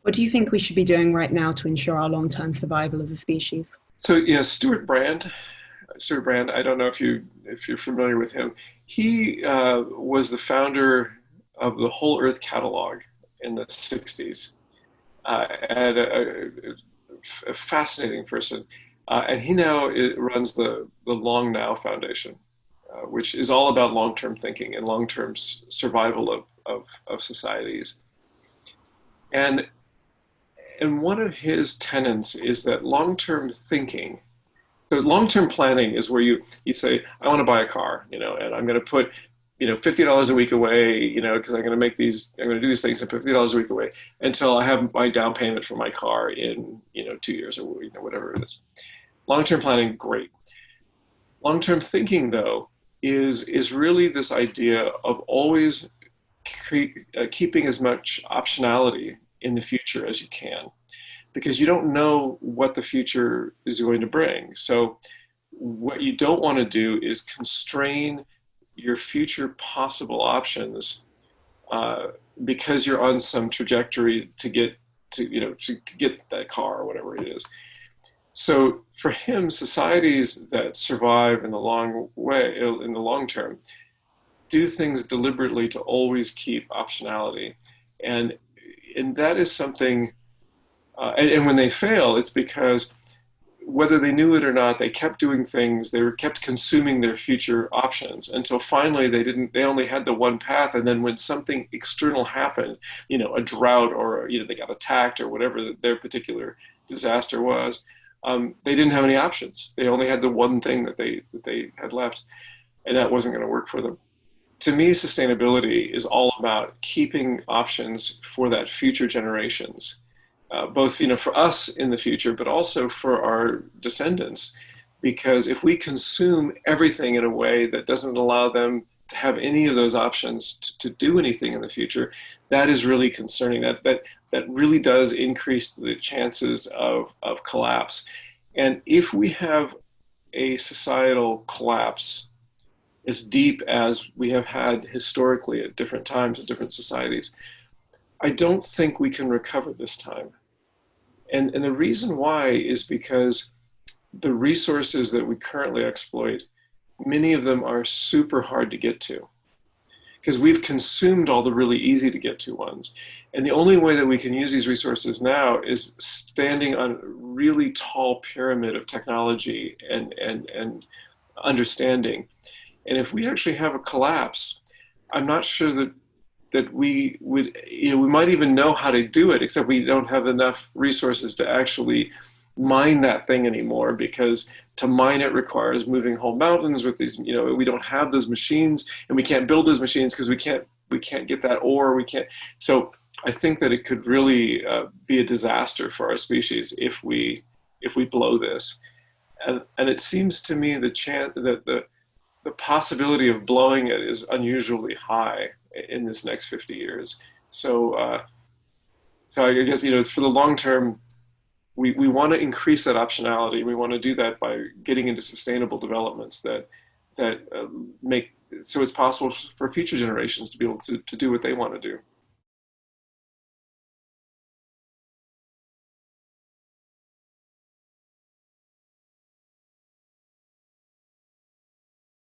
What do you think we should be doing right now to ensure our long-term survival as a species? So yeah, Stuart Brand. I don't know if you're familiar with him. He was the founder of the Whole Earth Catalog in the '60s, and a fascinating person. And he now runs the Long Now Foundation, which is all about long-term thinking and long-term survival of societies. And and one of his tenets is that long-term thinking. So long-term planning is where you say, I want to buy a car, and I'm going to put, $50 a week away, because I'm going to do these things and put $50 a week away until I have my down payment for my car in, 2 years or whatever it is. Long-term planning, great. Long-term thinking, though, is really this idea of always keeping as much optionality in the future as you can, because you don't know what the future is going to bring. So what you don't want to do is constrain your future possible options, uh, because you're on some trajectory to get that car or whatever it is. So for him, societies that survive in the long term, do things deliberately to always keep optionality, and and that is something. And when they fail, it's because whether they knew it or not, they kept doing things. They were kept consuming their future options until finally they didn't. They only had the one path, and then when something external happened, a drought, or they got attacked, or whatever their particular disaster was, they didn't have any options. They only had the one thing that they had left, and that wasn't going to work for them. To me, sustainability is all about keeping options for that future generations, both for us in the future, but also for our descendants. Because if we consume everything in a way that doesn't allow them to have any of those options to do anything in the future, that is really concerning. That really does increase the chances of collapse. And if we have a societal collapse as deep as we have had historically at different times in different societies, I don't think we can recover this time. And the reason why is because the resources that we currently exploit, many of them are super hard to get to because we've consumed all the really easy to get to ones. And the only way that we can use these resources now is standing on a really tall pyramid of technology and understanding. And if we actually have a collapse, I'm not sure that we would, we might even know how to do it, except we don't have enough resources to actually mine that thing anymore, because to mine it requires moving whole mountains with these, we don't have those machines, and we can't build those machines because we can't get that ore, we can't. So I think that it could really be a disaster for our species if we blow this. And it seems to me the chance that the possibility of blowing it is unusually high in this next 50 years. So I guess, for the long term, we want to increase that optionality. We want to do that by getting into sustainable developments that make so it's possible for future generations to be able to do what they want to do.